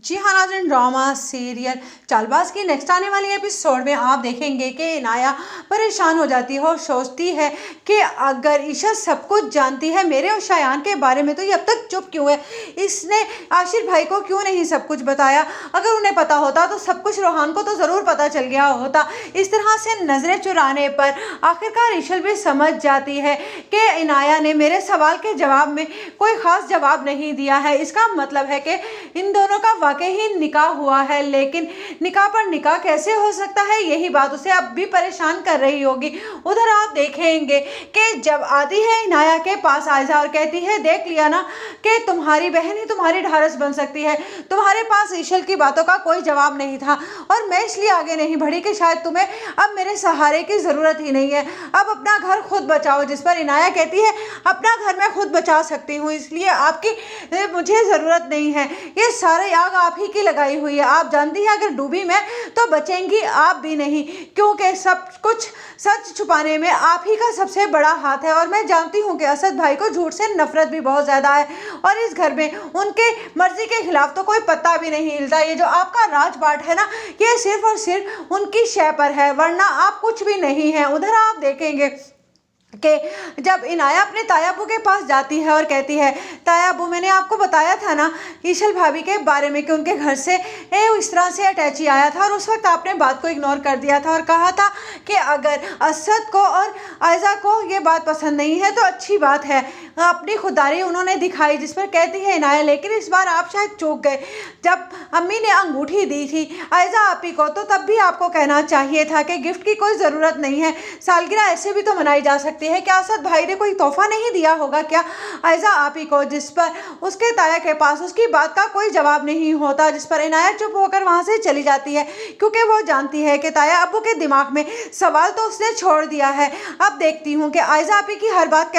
जी हाँ नाज़रीन, drama serial Chaalbaaz की नेक्स्ट आने वाली एपिसोड में आप देखेंगे कि इनाया परेशान हो जाती है और सोचती है कि अगर ईशा सब कुछ जानती है मेरे और शायान के बारे में तो ये अब तक चुप क्यों है। इसने आशिर भाई को क्यों नहीं सब कुछ बताया। अगर उन्हें पता होता तो सब कुछ रोहान को तो ज़रूर पता चल गया होता। इस तरह से नज़रें चुराने पर आखिरकार ईशल भी समझ जाती है कि इनाया ने मेरे सवाल के जवाब में कोई ख़ास जवाब नहीं दिया है। इसका मतलब है कि इन दोनों का वाकई ही निकाह हुआ है, लेकिन निकाह पर निकाह कैसे हो सकता है, यही बात उसे अब भी परेशान कर रही होगी। उधर आप देखेंगे कि जब आती है इनाया के पास आयजा और कहती है देख लिया ना कि तुम्हारी बहन ही तुम्हारी ढारस बन सकती है। तुम्हारे पास ईशल की बातों का कोई जवाब नहीं था और मैं इसलिए आगे नहीं बढ़ी कि शायद तुम्हें अब मेरे सहारे की ज़रूरत ही नहीं है। अब अपना घर खुद बचाओ। जिस पर इनाया कहती है अपना घर मैं खुद बचा सकती हूँ, इसलिए आपकी मुझे ज़रूरत नहीं है। ये सारे आग आप ही की लगाई हुई है। आप जानती हैं अगर डूबी मैं तो बचेंगी आप भी नहीं, क्योंकि सब कुछ सच छुपाने में आप ही का सबसे बड़ा हाथ है। और मैं जानती हूँ कि असद भाई को झूठ से नफरत भी बहुत ज़्यादा है और इस घर में उनके मर्जी के खिलाफ तो कोई पत्ता भी नहीं हिलता। ये जो आपका राजपाट है ना, ये सिर्फ और सिर्फ उनकी शय पर है, वरना आप कुछ भी नहीं है। उधर आप देखेंगे कि जब इनाया अपने तायाबू के पास जाती है और कहती है तायाबू मैंने आपको बताया था ना ईशल भाभी के बारे में कि उनके घर से इस तरह से अटैची आया था और उस वक्त आपने बात को इग्नोर कर दिया था और कहा था कि अगर असद को और आयजा को ये बात पसंद नहीं है तो अच्छी बात है। अपनी खुदारी उन्होंने दिखाई। जिस पर कहती है इनाया लेकिन इस बार आप शायद चूक गए। जब अम्मी ने अंगूठी दी थी आयजा आपी को तो तब भी आपको कहना चाहिए था कि गिफ्ट की कोई ज़रूरत नहीं है, सालगिरह ऐसे भी तो मनाई जा सकती है। क्या असद भाई ने कोई तोहफा नहीं दिया होगा क्या आयजा आपी को। जिस पर उसके ताया के पास उसकी बात का कोई जवाब नहीं होता। जिस पर इनाया चुप होकर वहां से चली जाती है क्योंकि वो जानती है कि ताया अब्बू के दिमाग में सवाल तो उसने छोड़ दिया है। अब देखती हूँ कि आयजा आपी की हर बात